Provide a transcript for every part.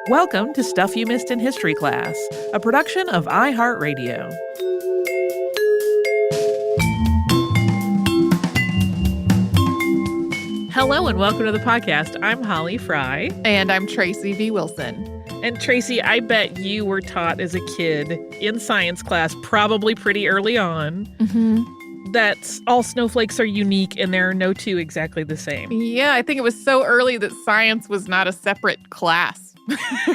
Welcome to Stuff You Missed in History Class, a production of iHeartRadio. Hello and welcome to the podcast. I'm Holly Fry. And I'm Tracy V. Wilson. And Tracy, I bet you were taught as a kid in science class, probably pretty early on, that all snowflakes are unique and there are no two exactly the same. Yeah, I think it was so early that science was not a separate class.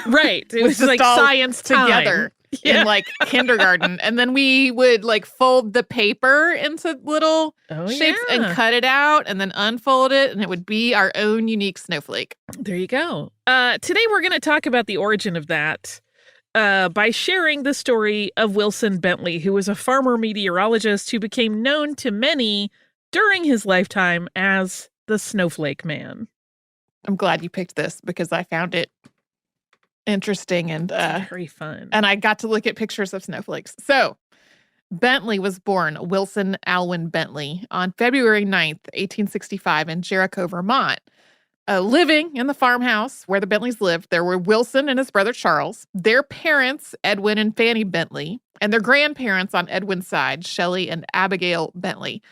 Right. It was just like all science together Yeah. in like kindergarten. And then we would like fold the paper into little shapes and cut it out and then unfold it. And it would be our own unique snowflake. There you go. Today we're going to talk about the origin of that by sharing the story of Wilson Bentley, who was a farmer meteorologist who became known to many during his lifetime as the Snowflake Man. I'm glad you picked this because I found it interesting and very fun. And I got to look at pictures of snowflakes. So Bentley was born Wilson Alwyn Bentley on February 9th, 1865 in Jericho, Vermont. Living in the farmhouse where the Bentleys lived, there were Wilson and his brother Charles, their parents, Edwin and Fanny Bentley, and their grandparents on Edwin's side, Shelley and Abigail Bentley.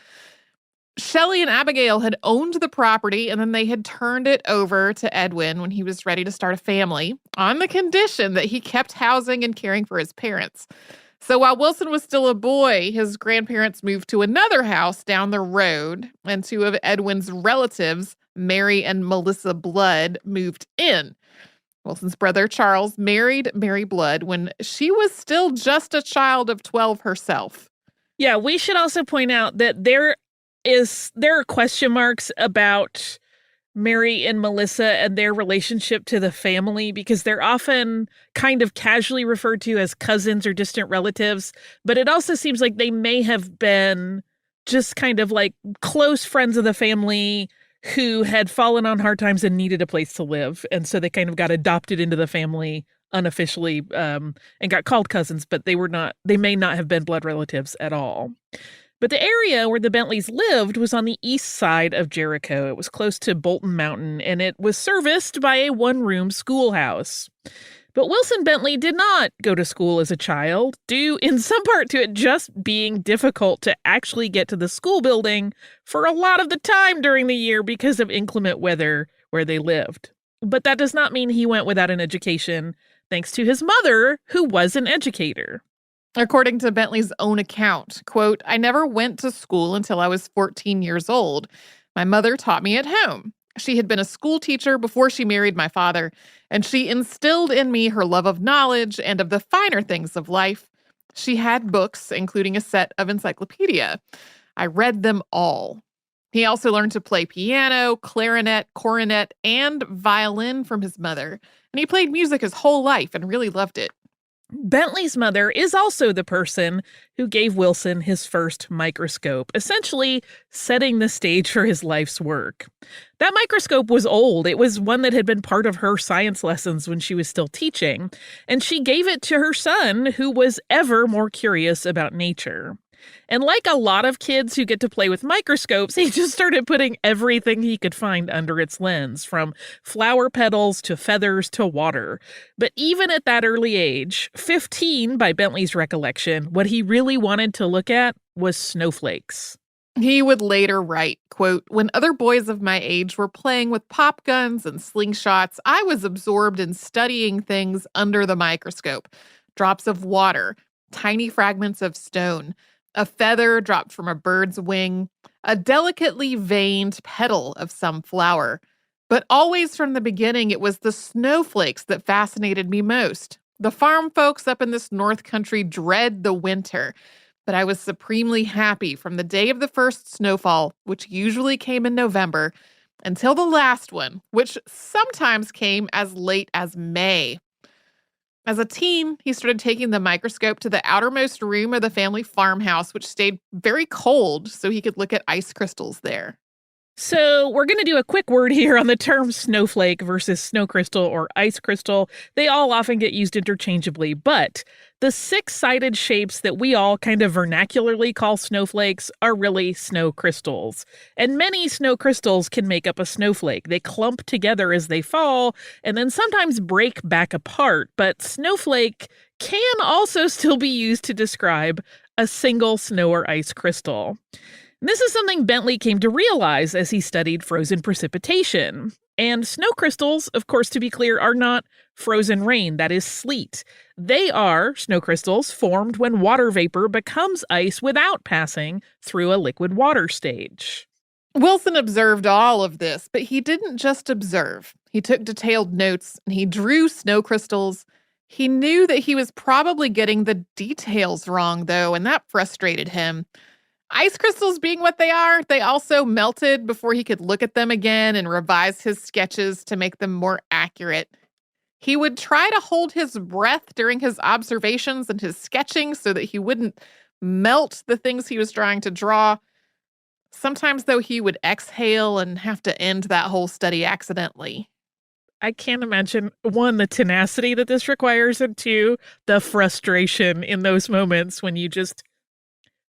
Shelley and Abigail had owned the property, and then they had turned it over to Edwin when he was ready to start a family on the condition that he kept housing and caring for his parents. So while Wilson was still a boy, his grandparents moved to another house down the road, and two of Edwin's relatives, Mary and Melissa Blood, moved in. Wilson's brother, Charles, married Mary Blood when she was still just a child of 12 herself. Yeah, we should also point out that there are question marks about Mary and Melissa and their relationship to the family because they're often kind of casually referred to as cousins or distant relatives, but it also seems like they may have been just kind of like close friends of the family who had fallen on hard times and needed a place to live. And so they kind of got adopted into the family unofficially and got called cousins, but they may not have been blood relatives at all. But the area where the Bentleys lived was on the east side of Jericho. It was close to Bolton Mountain, and it was serviced by a one-room schoolhouse. But Wilson Bentley did not go to school as a child, due in some part to it just being difficult to actually get to the school building for a lot of the time during the year because of inclement weather where they lived. But that does not mean he went without an education, thanks to his mother, who was an educator. According to Bentley's own account, quote, "I never went to school until I was 14 years old. My mother taught me at home. She had been a school teacher before she married my father, and she instilled in me her love of knowledge and of the finer things of life. She had books, including a set of encyclopedia. I read them all." He also learned to play piano, clarinet, cornet, and violin from his mother, and he played music his whole life and really loved it. Bentley's mother is also the person who gave Wilson his first microscope, essentially setting the stage for his life's work. That microscope was old. It was one that had been part of her science lessons when she was still teaching, and she gave it to her son, who was ever more curious about nature. And like a lot of kids who get to play with microscopes, he just started putting everything he could find under its lens, from flower petals to feathers to water. But even at that early age, 15 by Bentley's recollection, what he really wanted to look at was snowflakes. He would later write, quote, "When other boys of my age were playing with pop guns and slingshots, I was absorbed in studying things under the microscope. Drops of water, tiny fragments of stone, a feather dropped from a bird's wing, a delicately veined petal of some flower. But always from the beginning, it was the snowflakes that fascinated me most. The farm folks up in this north country dread the winter, but I was supremely happy from the day of the first snowfall, which usually came in November, until the last one, which sometimes came as late as May. As a teen, he started taking the microscope to the outermost room of the family farmhouse, which stayed very cold, so he could look at ice crystals there." So we're going to do a quick word here on the term snowflake versus snow crystal or ice crystal. They all often get used interchangeably, but the six-sided shapes that we all kind of vernacularly call snowflakes are really snow crystals. And many snow crystals can make up a snowflake. They clump together as they fall and then sometimes break back apart, but snowflake can also still be used to describe a single snow or ice crystal. This is something Bentley came to realize as he studied frozen precipitation. And snow crystals, of course, to be clear, are not frozen rain, that is sleet. They are snow crystals formed when water vapor becomes ice without passing through a liquid water stage. Wilson observed all of this, but he didn't just observe. He took detailed notes and he drew snow crystals. He knew that he was probably getting the details wrong, though, and that frustrated him. Ice crystals being what they are, they also melted before he could look at them again and revise his sketches to make them more accurate. He would try to hold his breath during his observations and his sketching so that he wouldn't melt the things he was trying to draw. Sometimes, though, he would exhale and have to end that whole study accidentally. I can't imagine, one, the tenacity that this requires, and two, the frustration in those moments when you just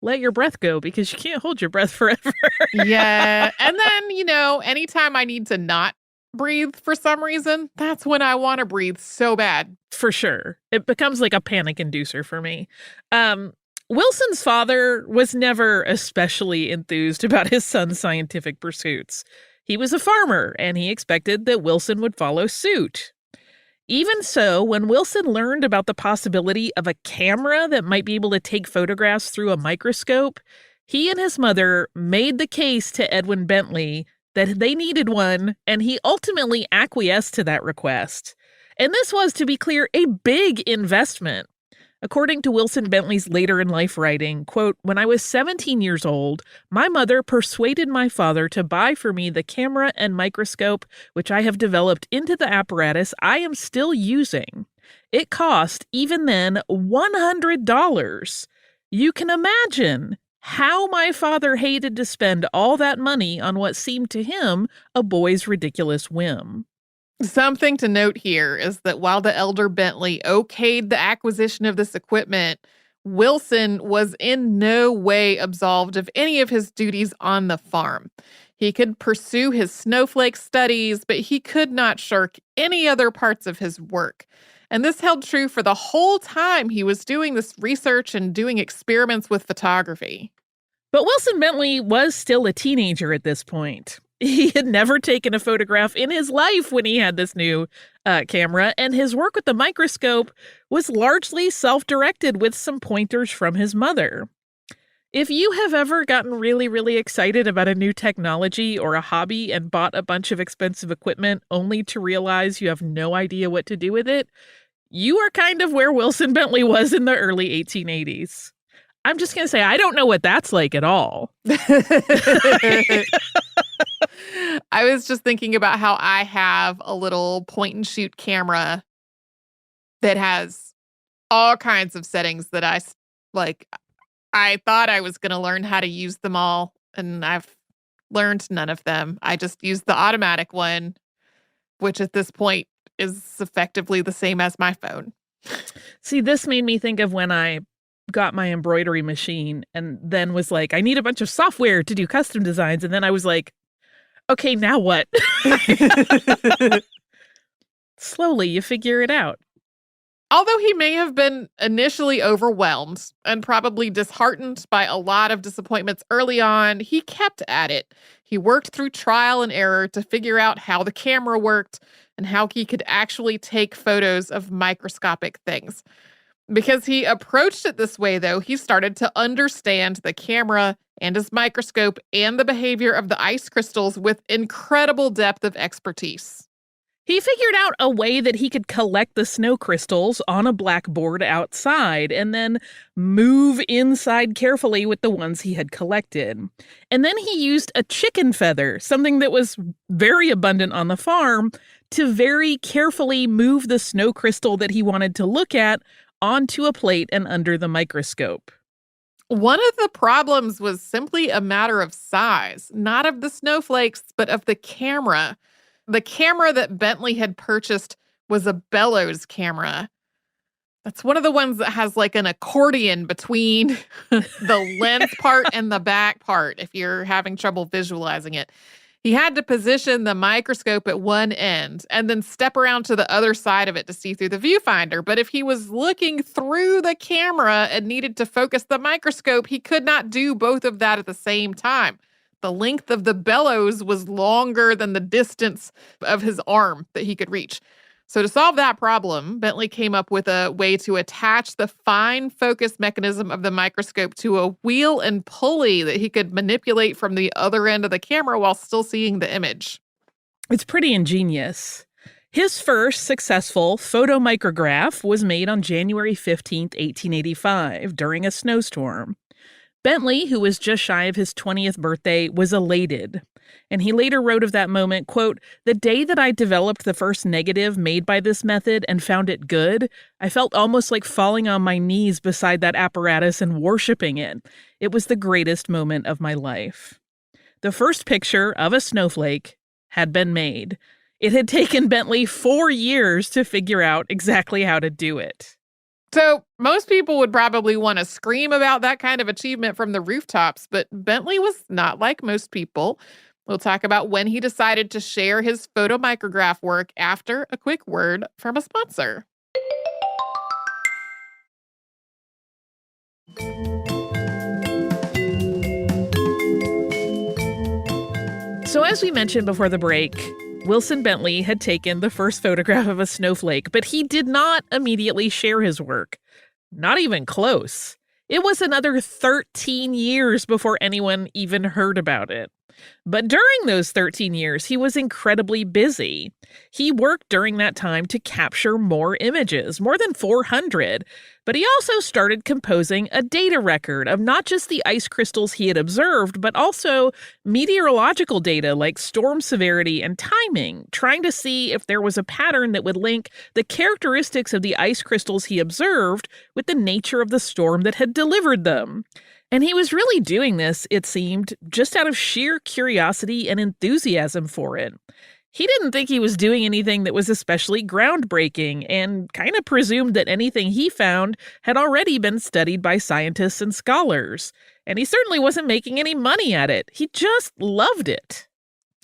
let your breath go because you can't hold your breath forever. Yeah. And then, anytime I need to not breathe for some reason, that's when I want to breathe so bad. For sure. It becomes like a panic inducer for me. Wilson's father was never especially enthused about his son's scientific pursuits. He was a farmer, and he expected that Wilson would follow suit. Even so, when Wilson learned about the possibility of a camera that might be able to take photographs through a microscope, he and his mother made the case to Edwin Bentley that they needed one, and he ultimately acquiesced to that request. And this was, to be clear, a big investment. According to Wilson Bentley's later-in-life writing, quote, "When I was 17 years old, my mother persuaded my father to buy for me the camera and microscope which I have developed into the apparatus I am still using. It cost, even then, $100. You can imagine how my father hated to spend all that money on what seemed to him a boy's ridiculous whim." Something to note here is that while the elder Bentley okayed the acquisition of this equipment, Wilson was in no way absolved of any of his duties on the farm. He could pursue his snowflake studies, but he could not shirk any other parts of his work. And this held true for the whole time he was doing this research and doing experiments with photography. But Wilson Bentley was still a teenager at this point. He had never taken a photograph in his life when he had this new camera, and his work with the microscope was largely self-directed with some pointers from his mother. If you have ever gotten really, really excited about a new technology or a hobby and bought a bunch of expensive equipment only to realize you have no idea what to do with it, you are kind of where Wilson Bentley was in the early 1880s. I'm just going to say, I don't know what that's like at all. I was just thinking about how I have a little point and shoot camera that has all kinds of settings that I thought I was going to learn how to use them all, and I've learned none of them. I just use the automatic one, which at this point is effectively the same as my phone. See, this made me think of when I got my embroidery machine and then was like, I need a bunch of software to do custom designs. And then I was like, okay, now what? Slowly, you figure it out. Although he may have been initially overwhelmed and probably disheartened by a lot of disappointments early on, he kept at it. He worked through trial and error to figure out how the camera worked and how he could actually take photos of microscopic things. Because he approached it this way, though, he started to understand the camera and his microscope and the behavior of the ice crystals with incredible depth of expertise. He figured out a way that he could collect the snow crystals on a blackboard outside and then move inside carefully with the ones he had collected. And then he used a chicken feather, something that was very abundant on the farm, to very carefully move the snow crystal that he wanted to look at onto a plate and under the microscope. One of the problems was simply a matter of size, not of the snowflakes, but of the camera. The camera that Bentley had purchased was a bellows camera. That's one of the ones that has like an accordion between the lens part and the back part, if you're having trouble visualizing it. He had to position the microscope at one end and then step around to the other side of it to see through the viewfinder. But if he was looking through the camera and needed to focus the microscope, he could not do both of that at the same time. The length of the bellows was longer than the distance of his arm that he could reach. So to solve that problem, Bentley came up with a way to attach the fine focus mechanism of the microscope to a wheel and pulley that he could manipulate from the other end of the camera while still seeing the image. It's pretty ingenious. His first successful photomicrograph was made on January 15th, 1885, during a snowstorm. Bentley, who was just shy of his 20th birthday, was elated. And he later wrote of that moment, quote, "The day that I developed the first negative made by this method and found it good, I felt almost like falling on my knees beside that apparatus and worshiping it. It was the greatest moment of my life." The first picture of a snowflake had been made. It had taken Bentley 4 years to figure out exactly how to do it. So most people would probably want to scream about that kind of achievement from the rooftops, but Bentley was not like most people. We'll talk about when he decided to share his photomicrograph work after a quick word from a sponsor. So as we mentioned before the break, Wilson Bentley had taken the first photograph of a snowflake, but he did not immediately share his work. Not even close. It was another 13 years before anyone even heard about it. But during those 13 years, he was incredibly busy. He worked during that time to capture more images, more than 400. But he also started composing a data record of not just the ice crystals he had observed, but also meteorological data like storm severity and timing, trying to see if there was a pattern that would link the characteristics of the ice crystals he observed with the nature of the storm that had delivered them. And he was really doing this, it seemed, just out of sheer curiosity and enthusiasm for it. He didn't think he was doing anything that was especially groundbreaking and kind of presumed that anything he found had already been studied by scientists and scholars. And he certainly wasn't making any money at it. He just loved it.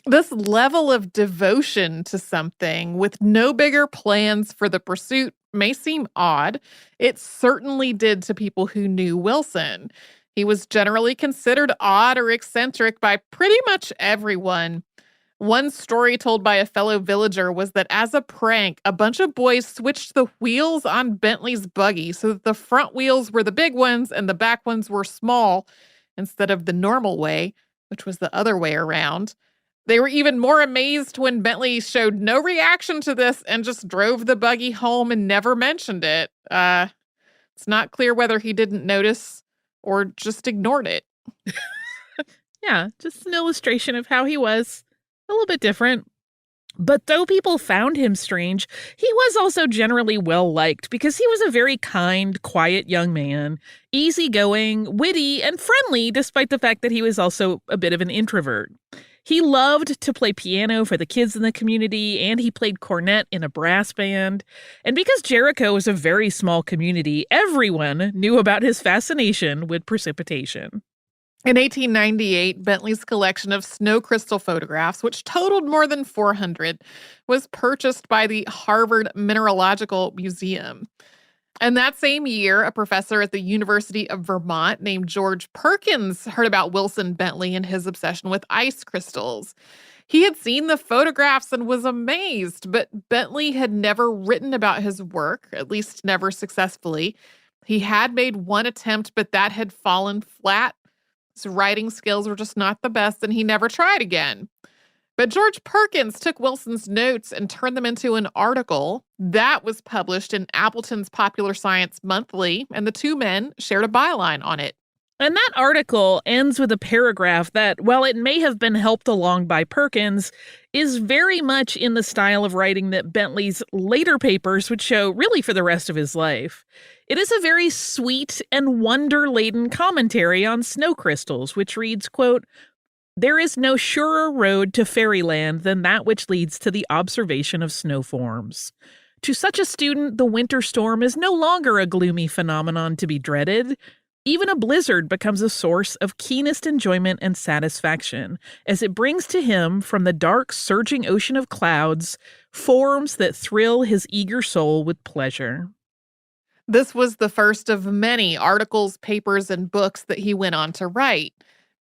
This level of devotion to something with no bigger plans for the pursuit may seem odd. It certainly did to people who knew Wilson. He was generally considered odd or eccentric by pretty much everyone. One story told by a fellow villager was that as a prank, a bunch of boys switched the wheels on Bentley's buggy so that the front wheels were the big ones and the back ones were small instead of the normal way, which was the other way around. They were even more amazed when Bentley showed no reaction to this and just drove the buggy home and never mentioned it. It's not clear whether he didn't notice or just ignored it. Yeah, just an illustration of how he was a little bit different. But though people found him strange, he was also generally well-liked because he was a very kind, quiet young man, easygoing, witty, and friendly, despite the fact that he was also a bit of an introvert. He loved to play piano for the kids in the community, and he played cornet in a brass band. And because Jericho was a very small community, everyone knew about his fascination with precipitation. In 1898, Bentley's collection of snow crystal photographs, which totaled more than 400, was purchased by the Harvard Mineralogical Museum. And that same year, a professor at the University of Vermont named George Perkins heard about Wilson Bentley and his obsession with ice crystals. He had seen the photographs and was amazed, but Bentley had never written about his work, at least never successfully. He had made one attempt, but that had fallen flat. His writing skills were just not the best, and he never tried again. But George Perkins took Wilson's notes and turned them into an article that was published in Appleton's Popular Science Monthly, and the two men shared a byline on it. And that article ends with a paragraph that, while it may have been helped along by Perkins, is very much in the style of writing that Bentley's later papers would show really for the rest of his life. It is a very sweet and wonder-laden commentary on snow crystals, which reads, quote, "There is no surer road to fairyland than that which leads to the observation of snow forms. To such a student, the winter storm is no longer a gloomy phenomenon to be dreaded. Even a blizzard becomes a source of keenest enjoyment and satisfaction, as it brings to him from the dark, surging ocean of clouds forms that thrill his eager soul with pleasure." This was the first of many articles, papers, and books that he went on to write.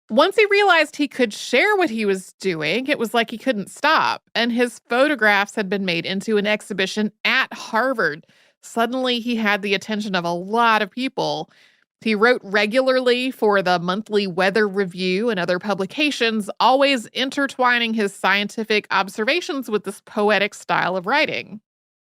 Once he realized he could share what he was doing, it was like he couldn't stop, and his photographs had been made into an exhibition at Harvard. Suddenly, he had the attention of a lot of people. He wrote regularly for the Monthly Weather Review and other publications, always intertwining his scientific observations with this poetic style of writing.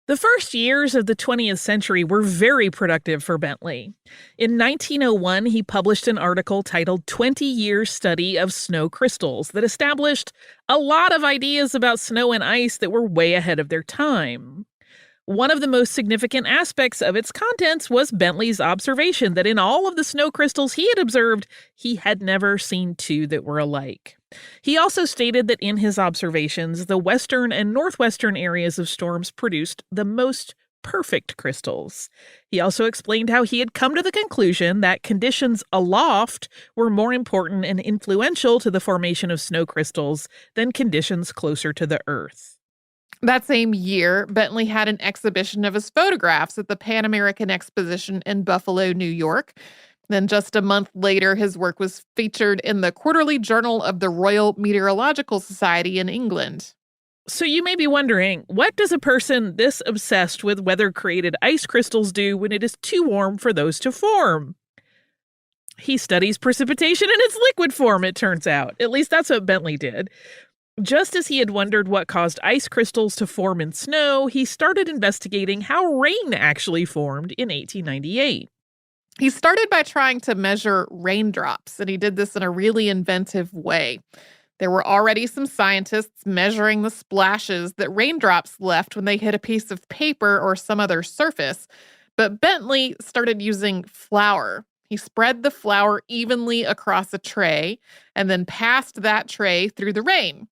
The first years of the 20th century were very productive for Bentley. In 1901, he published an article titled 20 Years Study of Snow Crystals that established a lot of ideas about snow and ice that were way ahead of their time. One of the most significant aspects of its contents was Bentley's observation that in all of the snow crystals he had observed, he had never seen two that were alike. He also stated that in his observations, the western and northwestern areas of storms produced the most perfect crystals. He also explained how he had come to the conclusion that conditions aloft were more important and influential to the formation of snow crystals than conditions closer to the Earth. That same year, Bentley had an exhibition of his photographs at the Pan American Exposition in Buffalo, New York. Then just a month later, his work was featured in the Quarterly Journal of the Royal Meteorological Society in England. So you may be wondering, what does a person this obsessed with weather-created ice crystals do when it is too warm for those to form? He studies precipitation in its liquid form, it turns out. At least that's what Bentley did. Just as he had wondered what caused ice crystals to form in snow, he started investigating how rain actually formed in 1898. He started by trying to measure raindrops, and he did this in a really inventive way. There were already some scientists measuring the splashes that raindrops left when they hit a piece of paper or some other surface, but Bentley started using flour. He spread the flour evenly across a tray and then passed that tray through the rain.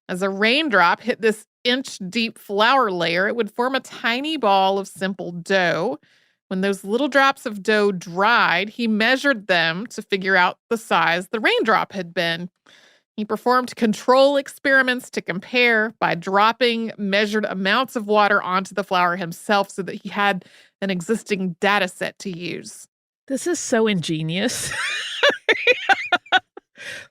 As a raindrop hit this inch-deep flour layer, it would form a tiny ball of simple dough. When those little drops of dough dried, he measured them to figure out the size the raindrop had been. He performed control experiments to compare by dropping measured amounts of water onto the flour himself so that he had an existing data set to use. This is so ingenious.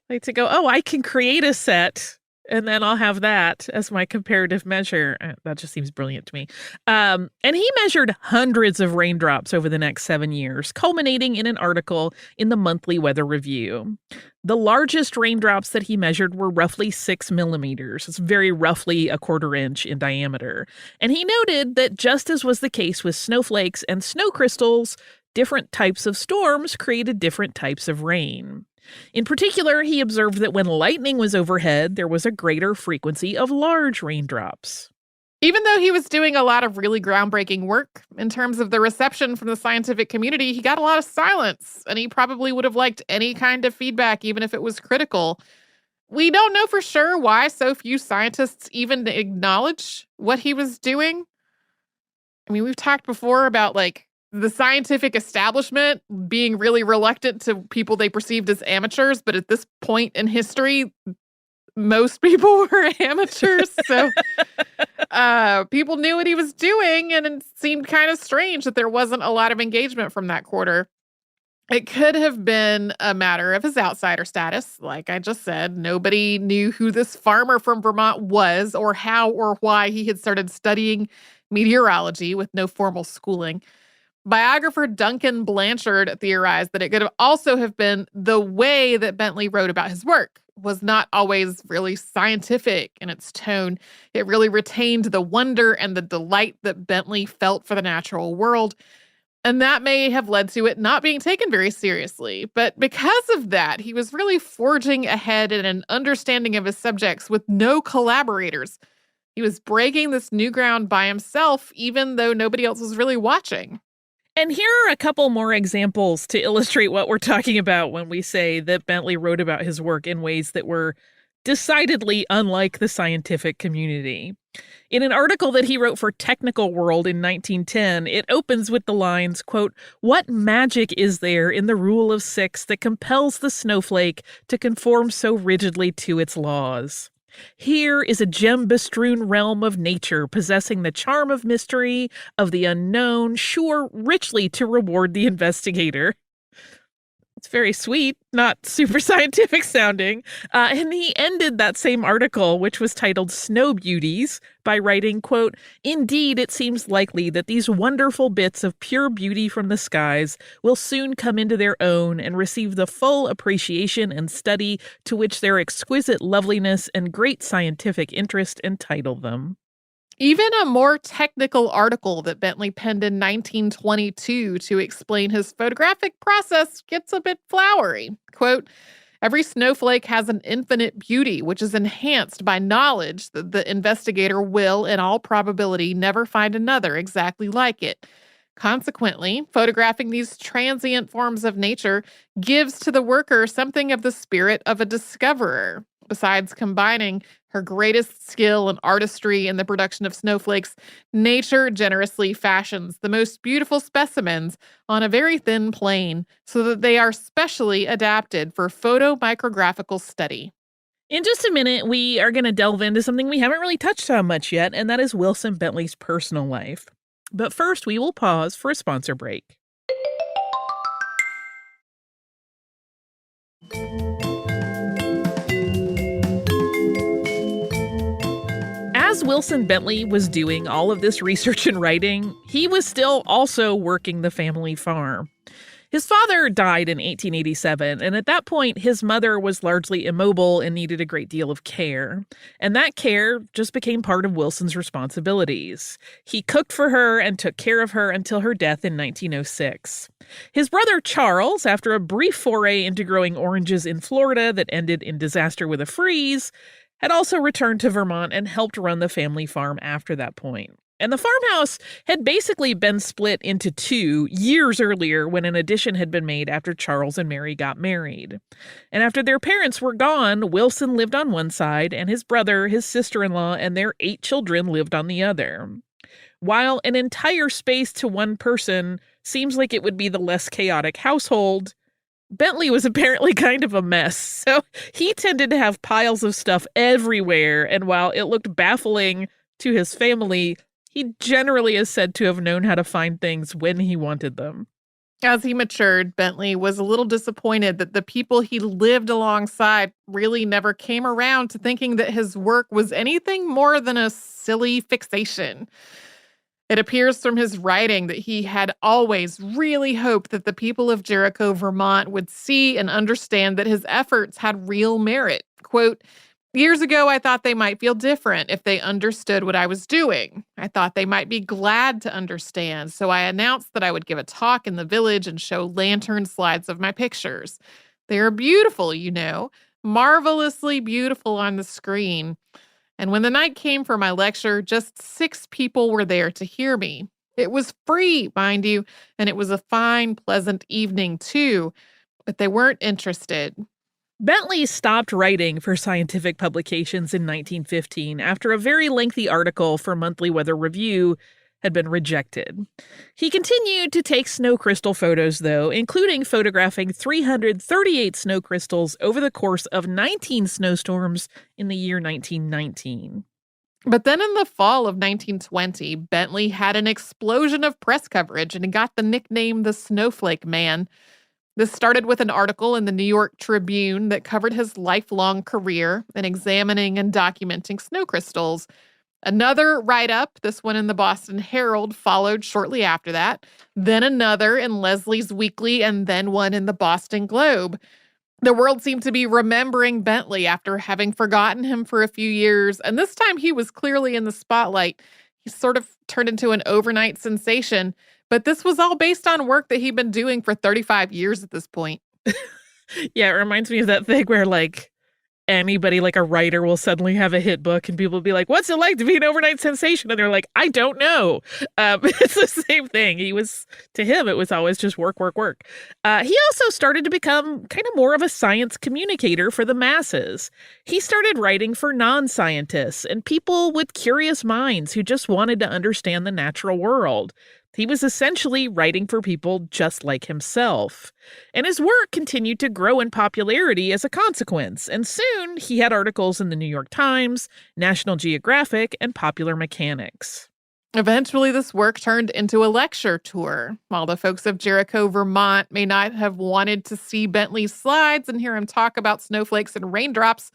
Like to go, oh, I can create a set and then I'll have that as my comparative measure. That just seems brilliant to me. And he measured hundreds of raindrops over the next 7 years, culminating in an article in the Monthly Weather Review. The largest raindrops that he measured were roughly 6 millimeters. It's very roughly a quarter inch in diameter. And he noted that just as was the case with snowflakes and snow crystals, different types of storms created different types of rain. In particular, he observed that when lightning was overhead, there was a greater frequency of large raindrops. Even though he was doing a lot of really groundbreaking work in terms of the reception from the scientific community, he got a lot of silence, and he probably would have liked any kind of feedback, even if it was critical. We don't know for sure why so few scientists even acknowledge what he was doing. I mean, we've talked before about the scientific establishment being really reluctant to people they perceived as amateurs, but at this point in history, most people were amateurs. So people knew what he was doing, and it seemed kind of strange that there wasn't a lot of engagement from that quarter. It could have been a matter of his outsider status. Like I just said, nobody knew who this farmer from Vermont was or how or why he had started studying meteorology with no formal schooling. Biographer Duncan Blanchard theorized that it could also have been the way that Bentley wrote about his work was not always really scientific in its tone. It really retained the wonder and the delight that Bentley felt for the natural world. And that may have led to it not being taken very seriously. But because of that, he was really forging ahead in an understanding of his subjects with no collaborators. He was breaking this new ground by himself, even though nobody else was really watching. And here are a couple more examples to illustrate what we're talking about when we say that Bentley wrote about his work in ways that were decidedly unlike the scientific community. In an article that he wrote for Technical World in 1910, it opens with the lines, quote, "What magic is there in the rule of 6 that compels the snowflake to conform so rigidly to its laws? Here is a gem-bestrewn realm of nature possessing the charm of mystery, of the unknown, sure richly to reward the investigator." It's very sweet, not super scientific sounding. And he ended that same article, which was titled Snow Beauties, by writing, quote, "Indeed, it seems likely that these wonderful bits of pure beauty from the skies will soon come into their own and receive the full appreciation and study to which their exquisite loveliness and great scientific interest entitle them." Even a more technical article that Bentley penned in 1922 to explain his photographic process gets a bit flowery. Quote, "Every snowflake has an infinite beauty, which is enhanced by knowledge that the investigator will, in all probability, never find another exactly like it. Consequently, photographing these transient forms of nature gives to the worker something of the spirit of a discoverer. Besides combining her greatest skill and artistry in the production of snowflakes, nature generously fashions the most beautiful specimens on a very thin plane so that they are specially adapted for photomicrographical study." In just a minute, we are going to delve into something we haven't really touched on much yet, and that is Wilson Bentley's personal life. But first, we will pause for a sponsor break. As Wilson Bentley was doing all of this research and writing, he was still also working the family farm. His father died in 1887, and at that point, his mother was largely immobile and needed a great deal of care. And that care just became part of Wilson's responsibilities. He cooked for her and took care of her until her death in 1906. His brother Charles, after a brief foray into growing oranges in Florida that ended in disaster with a freeze, had also returned to Vermont and helped run the family farm after that point. And the farmhouse had basically been split into two years earlier when an addition had been made after Charles and Mary got married. And after their parents were gone, Wilson lived on one side, and his brother, his sister-in-law, and their 8 children lived on the other. While an entire space to one person seems like it would be the less chaotic household, Bentley was apparently kind of a mess, so he tended to have piles of stuff everywhere, and while it looked baffling to his family, he generally is said to have known how to find things when he wanted them. As he matured, Bentley was a little disappointed that the people he lived alongside really never came around to thinking that his work was anything more than a silly fixation. It appears from his writing that he had always really hoped that the people of Jericho, Vermont would see and understand that his efforts had real merit. Quote, "Years ago, I thought they might feel different if they understood what I was doing. I thought they might be glad to understand, so I announced that I would give a talk in the village and show lantern slides of my pictures. They are beautiful, you know, marvelously beautiful on the screen. And when the night came for my lecture, just 6 people were there to hear me. It was free, mind you, and it was a fine, pleasant evening, too, but they weren't interested." Bentley stopped writing for scientific publications in 1915 after a very lengthy article for Monthly Weather Review had been rejected. He continued to take snow crystal photos, though, including photographing 338 snow crystals over the course of 19 snowstorms in the year 1919. But then in the fall of 1920, Bentley had an explosion of press coverage and he got the nickname the Snowflake Man. This started with an article in the New York Tribune that covered his lifelong career in examining and documenting snow crystals. Another write-up, this one in the Boston Herald, followed shortly after that. Then another in Leslie's Weekly, and then one in the Boston Globe. The world seemed to be remembering Bentley after having forgotten him for a few years, and this time he was clearly in the spotlight. He sort of turned into an overnight sensation. But this was all based on work that he'd been doing for 35 years at this point. Yeah, it reminds me of that thing where, like, anybody, like a writer, will suddenly have a hit book and people will be like, what's it like to be an overnight sensation? And they're like, I don't know. It's the same thing. To him, it was always just work, work, work. He also started to become kind of more of a science communicator for the masses. He started writing for non-scientists and people with curious minds who just wanted to understand the natural world. He was essentially writing for people just like himself. And his work continued to grow in popularity as a consequence, and soon he had articles in the New York Times, National Geographic, and Popular Mechanics. Eventually, this work turned into a lecture tour. While the folks of Jericho, Vermont may not have wanted to see Bentley's slides and hear him talk about snowflakes and raindrops,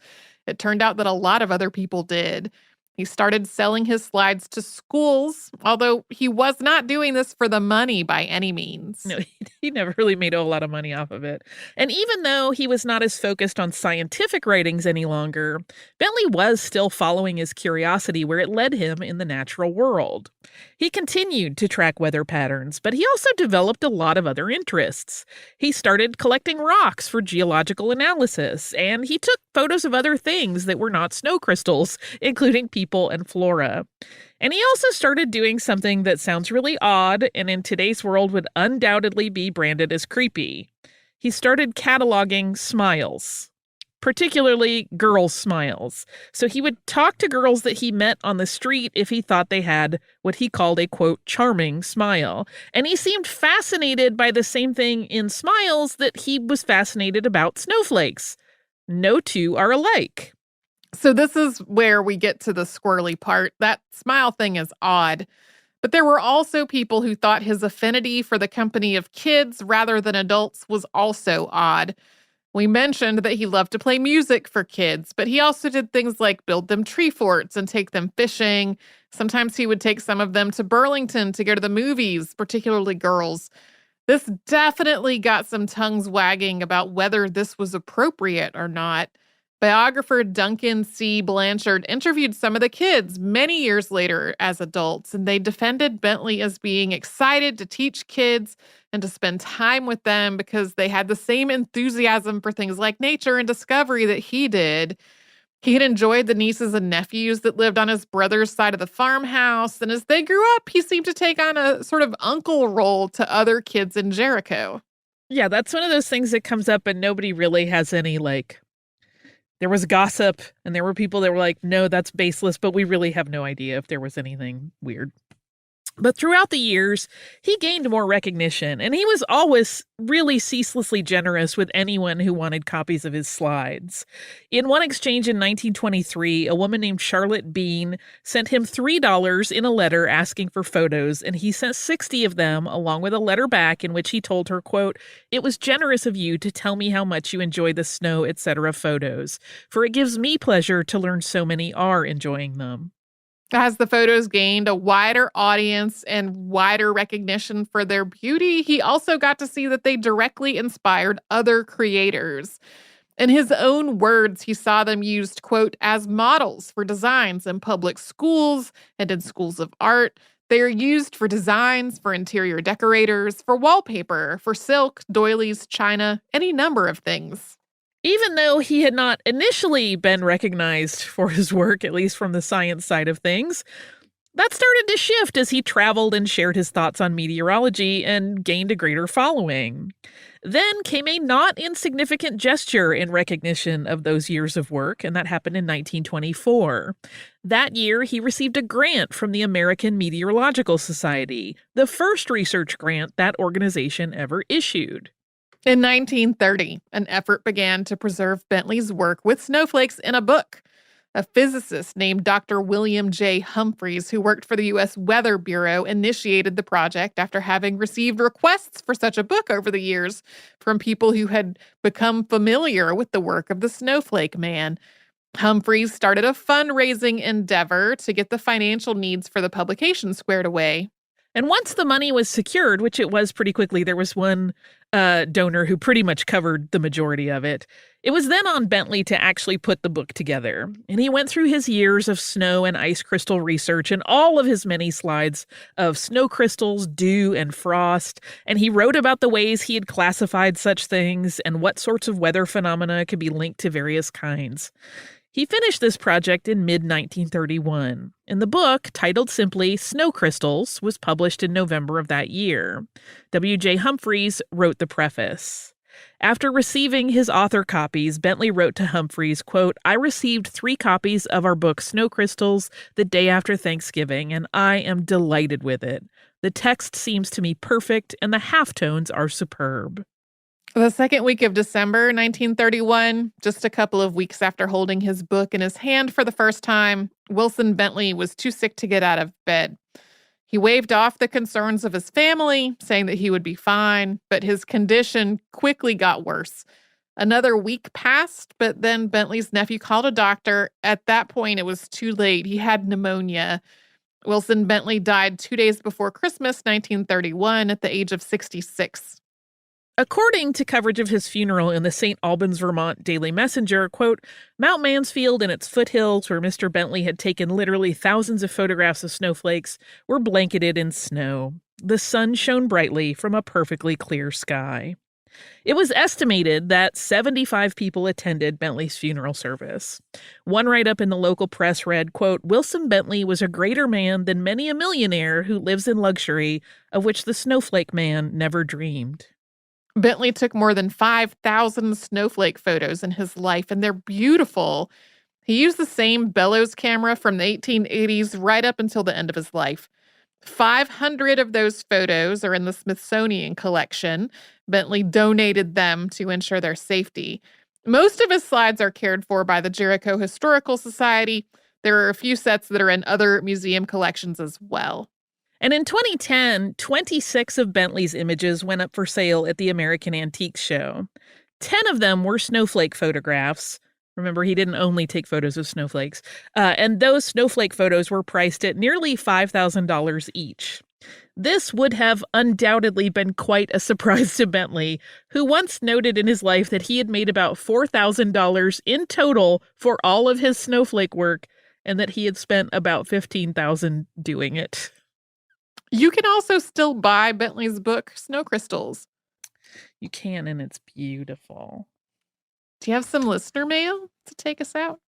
it turned out that a lot of other people did. He started selling his slides to schools, although he was not doing this for the money by any means. No, he never really made a whole lot of money off of it. And even though he was not as focused on scientific writings any longer, Bentley was still following his curiosity where it led him in the natural world. He continued to track weather patterns, but he also developed a lot of other interests. He started collecting rocks for geological analysis, and he took photos of other things that were not snow crystals, including people and flora. And he also started doing something that sounds really odd and in today's world would undoubtedly be branded as creepy. He started cataloging smiles, particularly girls' smiles. So he would talk to girls that he met on the street if he thought they had what he called a, quote, charming smile. And he seemed fascinated by the same thing in smiles that he was fascinated about snowflakes. No two are alike. So this is where we get to the squirrely part. That smile thing is odd. But there were also people who thought his affinity for the company of kids rather than adults was also odd. We mentioned that he loved to play music for kids, but he also did things like build them tree forts and take them fishing. Sometimes he would take some of them to Burlington to go to the movies, particularly girls. This definitely got some tongues wagging about whether this was appropriate or not. Biographer Duncan C. Blanchard interviewed some of the kids many years later as adults, and they defended Bentley as being excited to teach kids and to spend time with them because they had the same enthusiasm for things like nature and discovery that he did. He had enjoyed the nieces and nephews that lived on his brother's side of the farmhouse, and as they grew up, he seemed to take on a sort of uncle role to other kids in Jericho. Yeah, that's one of those things that comes up and nobody really has any, like, there was gossip and there were people that were like, no, that's baseless, but we really have no idea if there was anything weird. But throughout the years, he gained more recognition, and he was always really ceaselessly generous with anyone who wanted copies of his slides. In one exchange in 1923, a woman named Charlotte Bean sent him $3 in a letter asking for photos, and he sent 60 of them, along with a letter back in which he told her, quote, "It was generous of you to tell me how much you enjoy the snow, etc. photos, for it gives me pleasure to learn so many are enjoying them." As the photos gained a wider audience and wider recognition for their beauty, he also got to see that they directly inspired other creators. In his own words, he saw them used, quote, as models for designs in public schools and in schools of art. They are used for designs, for interior decorators, for wallpaper, for silk, doilies, china, any number of things. Even though he had not initially been recognized for his work, at least from the science side of things, that started to shift as he traveled and shared his thoughts on meteorology and gained a greater following. Then came a not insignificant gesture in recognition of those years of work, and that happened in 1924. That year, he received a grant from the American Meteorological Society, the first research grant that organization ever issued. In 1930, an effort began to preserve Bentley's work with snowflakes in a book. A physicist named Dr. William J. Humphreys, who worked for the U.S. Weather Bureau, initiated the project after having received requests for such a book over the years from people who had become familiar with the work of the Snowflake Man. Humphreys started a fundraising endeavor to get the financial needs for the publication squared away. And once the money was secured, which it was pretty quickly, there was one donor who pretty much covered the majority of it. It was then on Bentley to actually put the book together. And he went through his years of snow and ice crystal research and all of his many slides of snow crystals, dew, and frost. And he wrote about the ways he had classified such things and what sorts of weather phenomena could be linked to various kinds. He finished this project in mid-1931, and the book, titled simply Snow Crystals, was published in November of that year. W.J. Humphreys wrote the preface. After receiving his author copies, Bentley wrote to Humphreys, quote, "I received 3 copies of our book Snow Crystals the day after Thanksgiving, and I am delighted with it. The text seems to me perfect, and the halftones are superb." The second week of December 1931, just a couple of weeks after holding his book in his hand for the first time, Wilson Bentley was too sick to get out of bed. He waved off the concerns of his family, saying that he would be fine, but his condition quickly got worse. Another week passed, but then Bentley's nephew called a doctor. At that point, it was too late. He had pneumonia. Wilson Bentley died 2 days before Christmas, 1931, at the age of 66. According to coverage of his funeral in the St. Albans, Vermont Daily Messenger, quote, "Mount Mansfield and its foothills, where Mr. Bentley had taken literally thousands of photographs of snowflakes, were blanketed in snow. The sun shone brightly from a perfectly clear sky." It was estimated that 75 people attended Bentley's funeral service. One write-up in the local press read, quote, "Wilson Bentley was a greater man than many a millionaire who lives in luxury, of which the Snowflake Man never dreamed." Bentley took more than 5,000 snowflake photos in his life, and they're beautiful. He used the same bellows camera from the 1880s right up until the end of his life. 500 of those photos are in the Smithsonian collection. Bentley donated them to ensure their safety. Most of his slides are cared for by the Jericho Historical Society. There are a few sets that are in other museum collections as well. And in 2010, 26 of Bentley's images went up for sale at the American Antiques Show. 10 of them were snowflake photographs. Remember, he didn't only take photos of snowflakes. And those snowflake photos were priced at nearly $5,000 each. This would have undoubtedly been quite a surprise to Bentley, who once noted in his life that he had made about $4,000 in total for all of his snowflake work, and that he had spent about $15,000 doing it. You can also still buy Bentley's book, Snow Crystals. You can, and it's beautiful. Do you have some listener mail to take us out?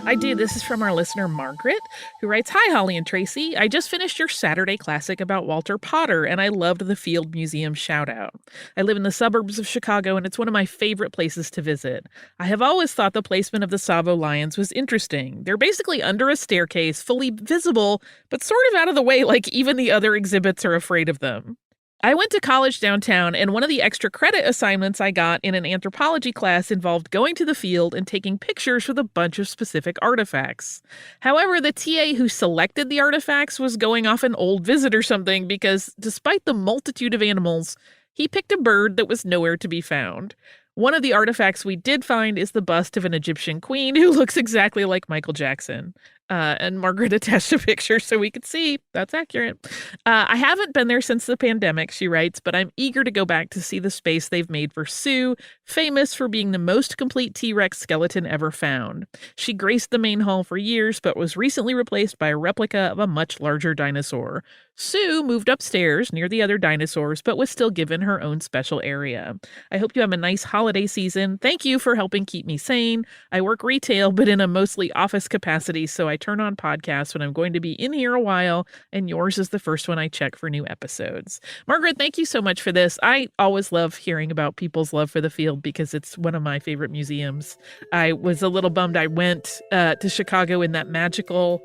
I do. This is from our listener, Margaret, who writes, "Hi, Holly and Tracy. I just finished your Saturday classic about Walter Potter, and I loved the Field Museum shout-out. I live in the suburbs of Chicago, and it's one of my favorite places to visit. I have always thought the placement of the Tsavo lions was interesting. They're basically under a staircase, fully visible, but sort of out of the way, like even the other exhibits are afraid of them. I went to college downtown, and one of the extra credit assignments I got in an anthropology class involved going to the field and taking pictures with a bunch of specific artifacts. However, the TA who selected the artifacts was going off an old visit or something because, despite the multitude of animals, he picked a bird that was nowhere to be found. One of the artifacts we did find is the bust of an Egyptian queen who looks exactly like Michael Jackson. And Margaret attached a picture so we could see. That's accurate. I haven't been there since the pandemic, she writes, but I'm eager to go back to see the space they've made for Sue, famous for being the most complete T-Rex skeleton ever found. She graced the main hall for years, but was recently replaced by a replica of a much larger dinosaur. Sue moved upstairs near the other dinosaurs, but was still given her own special area. I hope you have a nice holiday season. Thank you for helping keep me sane. I work retail, but in a mostly office capacity, so I turn on podcasts when I'm going to be in here a while, and yours is the first one I check for new episodes." Margaret, thank you so much for this. I always love hearing about people's love for the field because it's one of my favorite museums. I was a little bummed I went to Chicago in that magical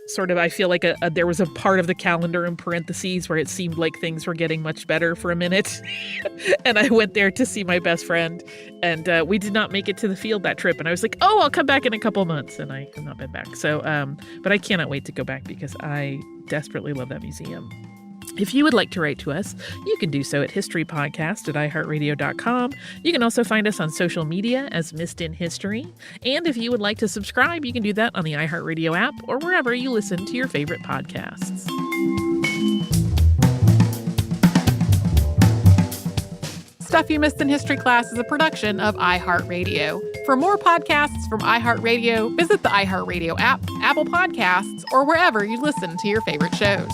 sort of, I feel like there was a part of the calendar in parentheses where it seemed like things were getting much better for a minute. And I went there to see my best friend, and we did not make it to the field that trip. And I was like, oh, I'll come back in a couple months. And I have not been back. So, but I cannot wait to go back because I desperately love that museum. If you would like to write to us, you can do so at historypodcast@iheartradio.com. You can also find us on social media as Missed in History. And if you would like to subscribe, you can do that on the iHeartRadio app or wherever you listen to your favorite podcasts. Stuff You Missed in History Class is a production of iHeartRadio. For more podcasts from iHeartRadio, visit the iHeartRadio app, Apple Podcasts, or wherever you listen to your favorite shows.